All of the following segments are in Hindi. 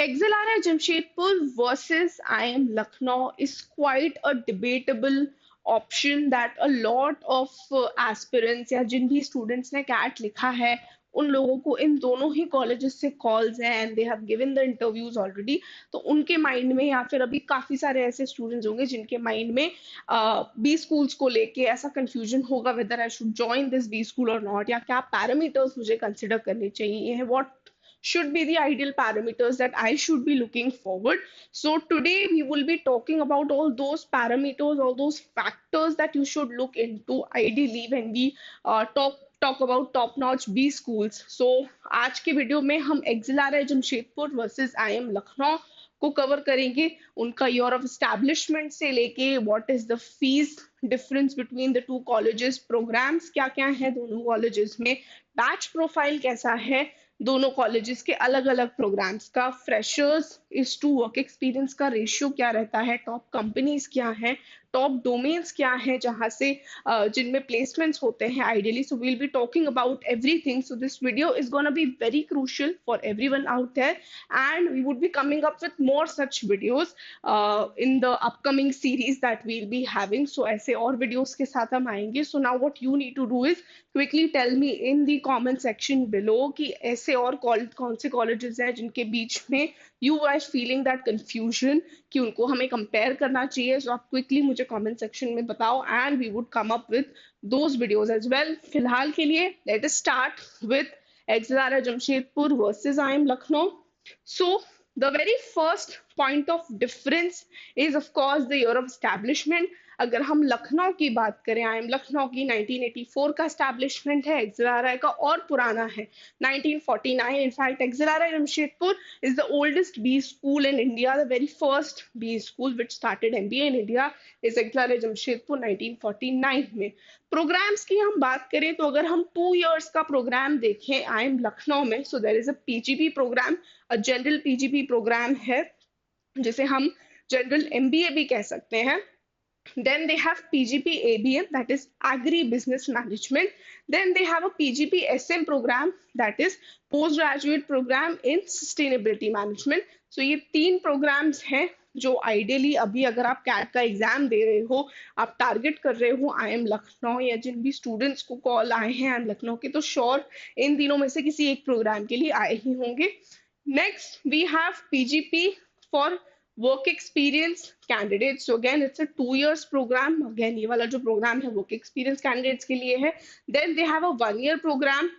XLRI Jamshedpur versus IIM Lucknow is quite a debatable option that a lot of aspirants या जिन भी students ने CAT लिखा है उन लोगों को इन दोनों ही colleges से calls हैं and they have given the interviews already. तो उनके mind में या फिर अभी काफी सारे ऐसे students होंगे जिनके mind में B schools को लेके ऐसा confusion होगा whether I should join this B school or not या क्या parameters मुझे consider करने चाहिए, what should be the ideal parameters that I should be looking forward. So today we will be talking about all those parameters, all those factors that you should look into ideally when we talk about top notch B schools. So आज के वीडियो में हम XLRI Jamshedpur versus IIM Lucknow को कवर करेंगे, उनका ईयर ऑफ एस्टैब्लिशमेंट से लेके what is the fees difference between the two colleges, programs क्या क्या हैं दोनों कॉलेजेस में, बैच प्रोफाइल कैसा है दोनों कॉलेजेस के अलग अलग प्रोग्राम्स का, freshers is to work experience का रेशियो क्या रहता है, टॉप कंपनीज क्या है, टॉप डोमेन्स क्या है जहां से जिनमें प्लेसमेंट्स होते हैं ideally. So we'll be talking about everything. So this video is gonna be very crucial for everyone out there and we would be coming up with more such videos in the upcoming series that we'll be having. So ऐसे और videos के साथ हम आएंगे. So now what you need to do is quickly tell me in the comment section below कि ऐसे और कौन से colleges हैं जिनके बीच में you are feeling that confusion कि उनको हमें compare करना चाहिए. So आप quickly मुझे comment section में बताओ and we would come up with those videos as well. फिलहाल के लिए let us start with XLRI Jamshedpur versus IIM Lucknow. So the very first point of difference is of course the year of establishment. अगर हम लखनऊ की बात करें, आई एम लखनऊ की 1984 का एस्टैब्लिशमेंट है, एक्सएलआरआई का और पुराना है 1949. In fact XLRI Jamshedpur is the oldest B school in India. The very first B school which started MBA in India is XLRI Jamshedpur 1949 में. प्रोग्राम्स की हम बात करें तो अगर हम 2 years का प्रोग्राम देखें आई एम लखनऊ में, so there is a PGP program, a general PGP program है जिसे हम जनरल एमबीए भी कह सकते हैं. Then they have PGP ABM, that is Agri Business Management. Then they have a PGP SM program, that is Postgraduate Program in Sustainability Management. So ये 3 programs हैं जो आइडियली अभी अगर आप कैट का एग्जाम दे रहे हो, आप टारगेट कर रहे हो आई एम लखनऊ या जिन भी स्टूडेंट्स को कॉल आए हैं आई एम लखनऊ के, तो श्योर इन तीनों में से किसी एक प्रोग्राम के लिए आए ही होंगे. Next we have PGP for work experience candidates. So again it's a 2 years program. Again ये वाला जो प्रोग्राम है वर्क एक्सपीरियंस कैंडिडेट्स के लिए है. Then they have a 1 year program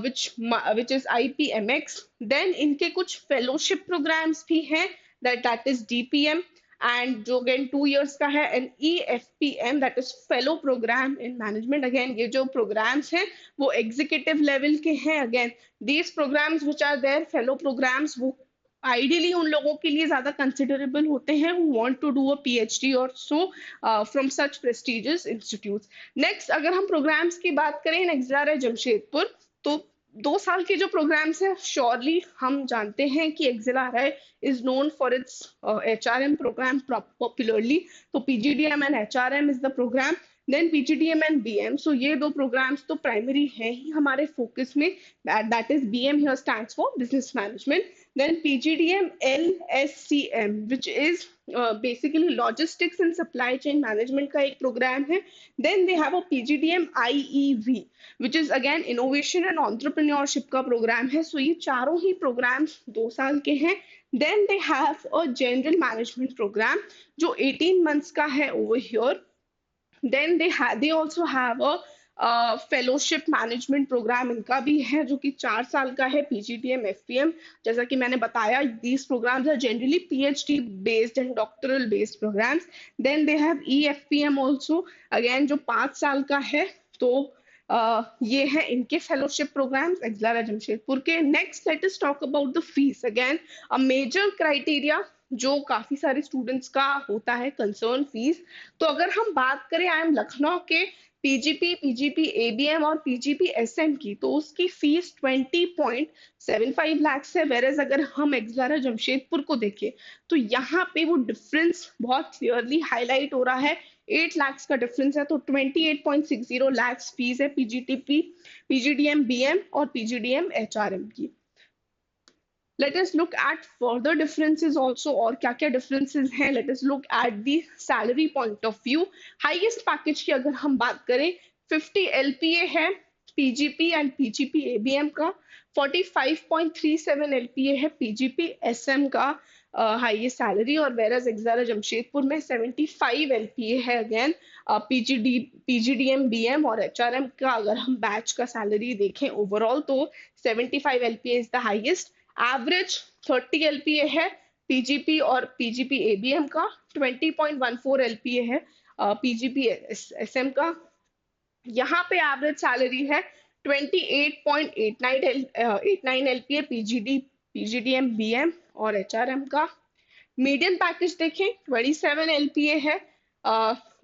which is IPMX. देन इनके कुछ फेलोशिप प्रोग्राम्स भी हैं that is DPM and जो again 2 years का है, and EFPM that is fellow program in management. Again ये जो programs हैं वो executive level के हैं. Again these programs which are there fellow programs वो आइडियली उन लोगों के लिए ज्यादा कंसिडरेबल होते हैं who want to do a PhD or so from such prestigious institutes. Next अगर हम प्रोग्राम्स की बात करें इन XLRI जमशेदपुर, तो 2 साल के जो प्रोग्राम्स हैं श्योरली हम जानते हैं कि XLRI is known for its HRM program popularly. तो PGDM and HRM is the program. Then PGDM and BM. So ये दो programs तो primary हैं ही हमारे focus में. That is BM here stands for Business Management. Then PGDM LSCM, which is basically Logistics and Supply Chain Management का एक program है. Then they have a PGDM IEV, which is again Innovation and Entrepreneurship का program है. So ये चारों ही programs 2 साल के हैं. Then they have a General Management program जो 18 months का है over here. Then they also have a fellowship management program इनका भी है जो कि 4 साल का है, पीजीडीएम एफपीएम. जैसा कि मैंने बताया these programs are generally PhD based and doctoral based programs. Then they have EFPM also, again जो 5 साल का है. तो ये है इनके फेलोशिप प्रोग्राम्स XLRI जमशेदपुर के. Next let us talk about the fees. Again a major criteria जो काफी सारे स्टूडेंट्स का होता है कंसर्न फीस. तो अगर हम बात करें आई एम लखनऊ के पीजीपी, पीजीपी एबीएम और पीजीपी एसएम की, तो उसकी फीस 20.75 लाख है. वेरेज अगर हम XLRI जमशेदपुर को देखें तो यहाँ पे वो डिफरेंस बहुत क्लियरली हाईलाइट हो रहा है. 8 लाख का डिफरेंस है. तो 28.60 लाख फीस है पीजीटीपी, पीजीडीएम बीएम और पीजीडीएम एचआरएम की. Let us look at further differences also, और क्या क्या differences हैं. Let us look at the salary point of view. Highest package की अगर हम बात करें, 50 LPA है PGP and PGP ABM का, 45.37 LPA है PGP SM का हाईएस्ट सैलरी, और वेरस एक्सारा जमशेदपुर में 75 LPA है अगेन. PGDM BM और HRM का अगर हम बैच का सैलरी देखें ओवरऑल तो 75 LPA is the highest. Average 30 LPA है PGP और PGP ABM का, 20.14 LPA है PGP SM का. यहाँ पे एवरेज सैलरी है 28.89 LPA PGDM BM और HRM का. मीडियन पैकेज देखें 27 LPA है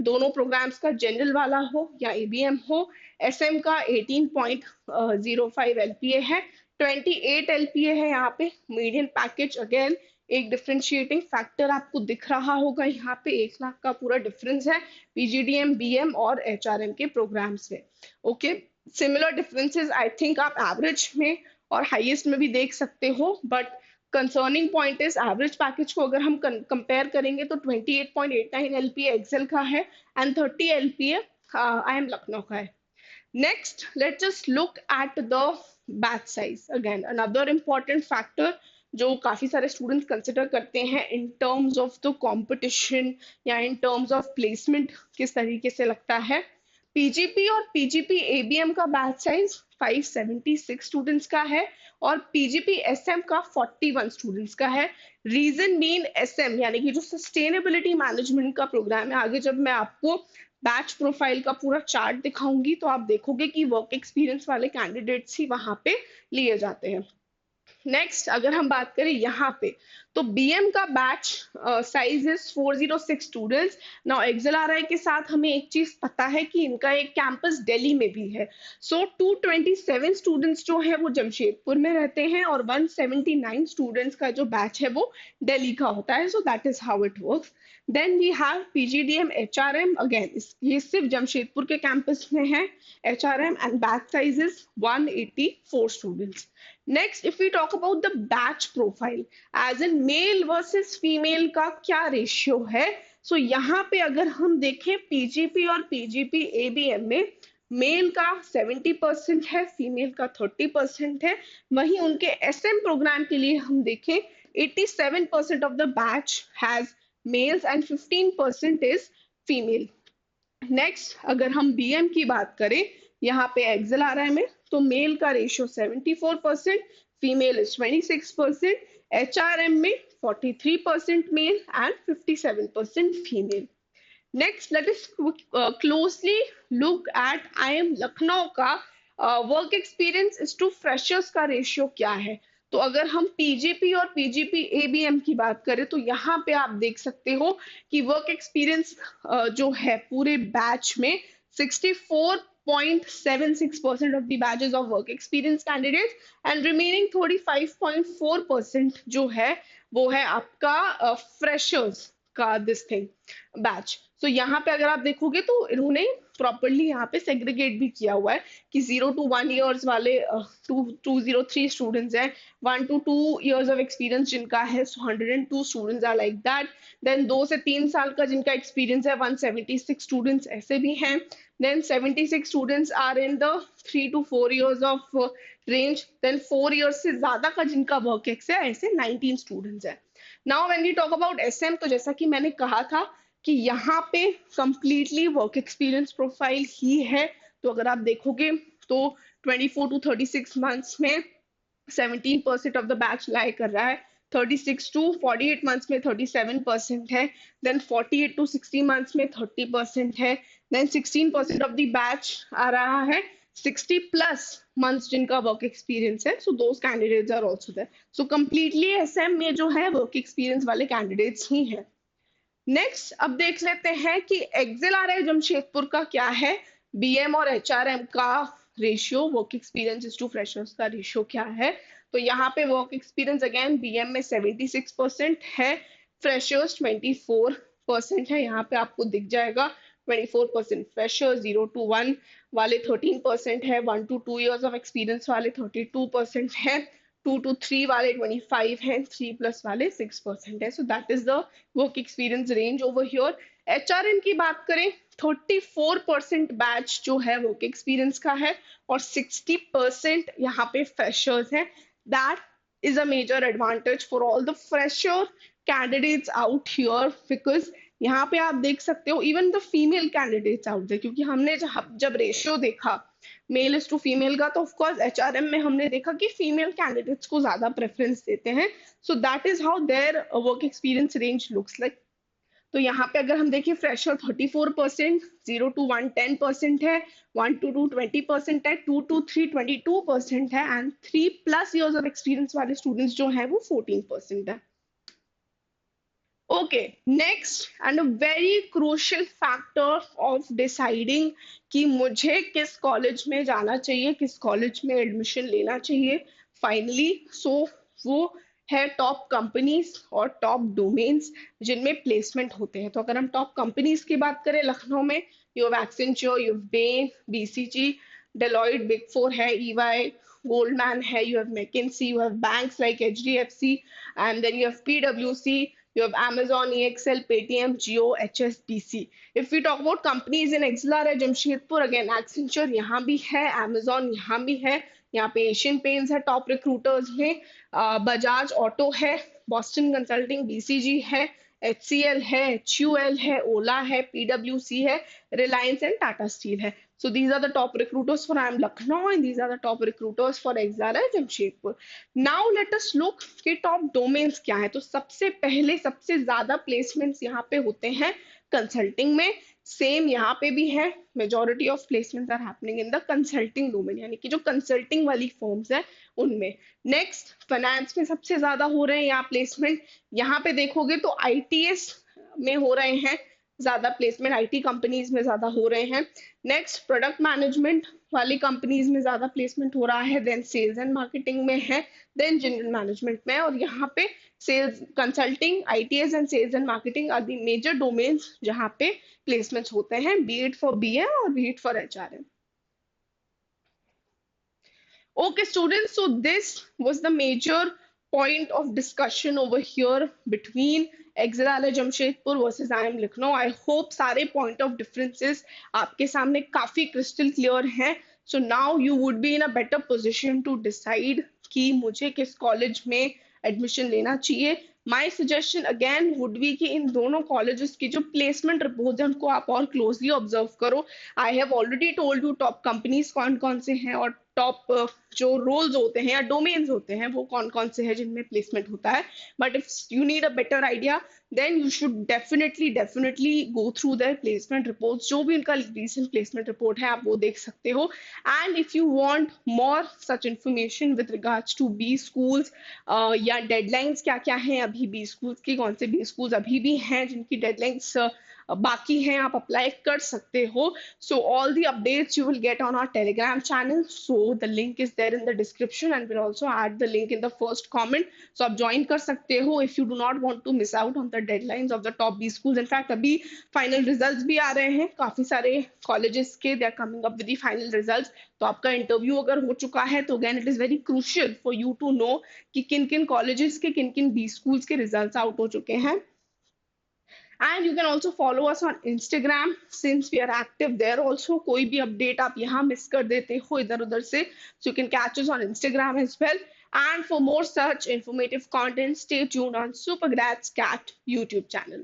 दोनों प्रोग्राम्स का, जनरल वाला हो या एबीएम हो. एसएम का 18.05 LPA है, 28 LPA है यहाँ पे मीडियन पैकेज. अगेन एक डिफरेंशिएटिंग फैक्टर आपको दिख रहा होगा यहाँ पे, 1 लाख का पूरा डिफरेंस है पीजीडीएम बीएम और एचआरएम के प्रोग्राम्स में. Okay, similar differences I think आप एवरेज में और हाईएस्ट में भी देख सकते हो, but concerning point is average package को अगर हम कंपेयर करेंगे तो 28.89 LPA एक्सेल का है एंड 30 LPA IIM लखनऊ का है. Next, let's just look at the batch size. Again, another important factor जो काफी सारे स्टूडेंट्स कंसिडर करते हैं in terms of the competition या इन टर्म्स ऑफ प्लेसमेंट किस तरीके से लगता है. पीजीपी और पीजीपी एबीएम का बैच साइज 576 स्टूडेंट्स का है और पीजीपी एसएम का 41 स्टूडेंट्स का है. रीजन बीन एसएम यानी कि जो सस्टेनेबिलिटी मैनेजमेंट का प्रोग्राम है, आगे जब मैं आपको बैच प्रोफाइल का पूरा चार्ट दिखाऊंगी तो आप देखोगे कि वर्क एक्सपीरियंस वाले कैंडिडेट्स ही वहां पे लिए जाते हैं. नेक्स्ट अगर हम बात करें यहाँ पे तो बीएम का batch size is 406 students. Now XLRI के साथ हमें एक चीज पता है कि इनका एक कैंपस दिल्ली में भी है. सो 227 स्टूडेंट्स जो है वो जमशेदपुर में रहते हैं और 179 स्टूडेंट्स का जो बैच है वो दिल्ली का होता है. So that is how it works. Then we have PGDM HRM. Again ये सिर्फ जमशेदपुर के कैंपस में है HRM and batch size is 184 students. Next, if we talk about the batch profile, as in male versus female का क्या रेशियो है. सो यहाँ पे अगर हम देखें पीजीपी और पीजीपी एबीएम में मेल का 70% है, फीमेल का 30% है. वहीं उनके एसएम प्रोग्राम के लिए हम देखें 87% of the batch has mails and 15% is female. Next अगर हम बीएम की बात करें यहाँ पे एक्सेल आ रहा है में तो मेल का रेशियो 74%, फीमेल इज 26%, एचआरएम में 43% male and 57% female. Next let us closely look at IIM Lucknow का work experience is to freshers का रेशियो क्या है. तो अगर हम पीजीपी और पीजीपी एबीएम की बात करें तो यहाँ पे आप देख सकते हो कि वर्क एक्सपीरियंस जो है पूरे बैच में 64.76% of the batches of work experience candidates and remaining 35.4% जो है वो है आपका freshers का this thing batch. So यहाँ पे अगर आप देखोगे तो इन्होंने प्रॉपरली यहाँ पे सेग्रीगेट भी किया हुआ है कि 0 to 1 years वाले 203 स्टूडेंट्स हैं, 1 to 2 years of experience जिनका है 102 students are like that. Then 2 से 3 साल का जिनका एक्सपीरियंस है 176 स्टूडेंट्स ऐसे भी हैं. Then 76 students are in the 3 to 4 years of range. Then 4 years से ज्यादा का जिनका वर्क एक्स है ऐसे 19 स्टूडेंट्स है. Now when we talk about SM तो जैसा कि मैंने कहा था कि यहाँ पे completely वर्क एक्सपीरियंस प्रोफाइल ही है. तो अगर आप देखोगे तो 24 to 36 months में 17% ऑफ द बैच लाई कर रहा है, 36 to 48 months में 37% है, देन 48 to 60 months में 30% है, देन 16% ऑफ द बैच आ रहा है 60 प्लस मंथ्स जिनका वर्क एक्सपीरियंस है. So those candidates are also there. So completely SM में जो है वर्क एक्सपीरियंस वाले कैंडिडेट्स ही हैं. नेक्स्ट अब देख लेते हैं कि एक्सएलआरआई जमशेदपुर का क्या है, बीएम और एचआरएम का ratio, work experience is to freshers का रेशियो क्या है. तो यहाँ पे वर्क एक्सपीरियंस अगेन बीएम में 76% है, फ्रेशर्स 24% है. यहाँ पे आपको दिख जाएगा 24% फ्रेशर्स, 0 to 1 वाले 13% है, 1 to 2 years ऑफ एक्सपीरियंस वाले 32% है, 2 to 3 वाले 25 हैं, 3+ वाले 6% है. So that is the work experience range over here. HRM की बात करें, 34% बैच जो है वर्क एक्सपीरियंस का है और 60% यहाँ पे फ्रेशर्स हैं. That is a major advantage for all the fresher candidates out here because यहाँ पे आप देख सकते हो even the female candidates out there, क्योंकि हमने जब रेशियो देखा मेल इज टू फीमेल का, तो ऑफ कोर्स एचआरएम में हमने देखा कि फीमेल कैंडिडेट्स को ज्यादा प्रेफरेंस देते हैं. सो that is how their work experience range looks like. तो यहाँ पे अगर हम देखें फ्रेशर 34%, 0 to 1 10% है, 1 to 2 20% है, 2 to 3 22% है एंड 3+ years ऑफ एक्सपीरियंस वाले स्टूडेंट्स जो हैं वो 14% है. Okay, next and a very crucial factor of deciding कि मुझे किस कॉलेज में जाना चाहिए, किस कॉलेज में एडमिशन लेना चाहिए फाइनली. सो वो है टॉप कंपनीज और टॉप डोमेन्स जिनमें प्लेसमेंट होते हैं. तो अगर हम टॉप कंपनीज की बात करें लखनऊ में, you have Accenture, you have Ben, BCG, Deloitte, big four है, ईवाई, गोल्डमैन है, you have McKinsey, you have banks like HDFC, and then you have PwC, you have Amazon, EXL, Paytm, Jio, HSBC. If we talk about companies in XLR है जमशेदपुर, again Accenture यहाँ भी है, Amazon यहाँ भी है, यहाँ पे एशियन पेंट्स है टॉप रिक्रूटर्स में, बजाज ऑटो है, बॉस्टन कंसल्टिंग, बीसीजी है, HCL है, HUL है, ओला है, PwC है, रिलायंस एंड टाटा स्टील है. So these are the top recruiters for IIM Lucknow and these are the top recruiters for XRI Jamshedpur. Now let us look कि top domains क्या है. तो सबसे पहले सबसे ज्यादा placements यहाँ पे होते हैं कंसल्टिंग में. सेम यहाँ पे भी है, majority of placements are happening in the consulting domain, यानी कि जो कंसल्टिंग वाली फर्म्स है उनमें. नेक्स्ट, फाइनेंस में सबसे ज्यादा हो रहे हैं यहाँ प्लेसमेंट. यहाँ पे देखोगे तो आईटीएस में हो रहे हैं ज्यादा प्लेसमेंट, आईटी कंपनीज में ज्यादा हो रहे हैं. नेक्स्ट, प्रोडक्ट मैनेजमेंट वाली कंपनीज में ज्यादा प्लेसमेंट हो रहा है, देन सेल्स एंड मार्केटिंग में है, देन जनरल मैनेजमेंट में. और यहाँ पे sales, consulting, ITS and sales and marketing are the major domains जहाँ पे प्लेसमेंट्स होते हैं, बी इट फॉर बीए और be it for HRM. Okay, students, so this was the major point of discussion over here between XRI Jamshedpur versus IIM Lucknow. I hope सारे point of differences आपके सामने काफी crystal clear हैं. So now you would be in a better position to decide कि मुझे किस कॉलेज में एडमिशन लेना चाहिए. My suggestion again would be कि इन दोनों कॉलेजेस की जो प्लेसमेंट रिपोर्ट है उनको आप और क्लोजली ऑब्जर्व करो. I have already told you top companies कौन कौन से हैं और टॉप जो रोल्स होते हैं या डोमेन्स होते हैं वो कौन कौन से हैं जिनमें प्लेसमेंट होता है. But if you need a better idea then you should definitely go through their placement reports. जो भी उनका रिसेंट प्लेसमेंट रिपोर्ट है आप वो देख सकते हो. And if you want more such information with regards to B schools या डेडलाइंस क्या क्या हैं अभी बी स्कूल्स की, कौन से बी स्कूल्स अभी भी हैं जिनकी डेडलाइंस बाकी हैं, आप अप्लाई कर सकते हो. So all the updates you will get on our Telegram channel. So the link is there in the description and will also add the link in the first comment. So आप ज्वाइन कर सकते हो if you do not want to miss out on the deadlines of the top B schools. In fact अभी फाइनल रिजल्ट्स भी आ रहे हैं काफी सारे कॉलेजेस के, they are coming up with the final results. तो आपका इंटरव्यू अगर हो चुका है तो again it is very crucial for you to know कि किन किन कॉलेजेस के किन किन बी स्कूल्स के रिजल्ट्स आउट हो चुके हैं. And you can also follow us on Instagram since we are active there also. कोई भी update आप यहाँ miss कर देते हो इधर उधर से, so you can catch us on Instagram as well. And for more such informative content, stay tuned on Supergrads Cat YouTube channel.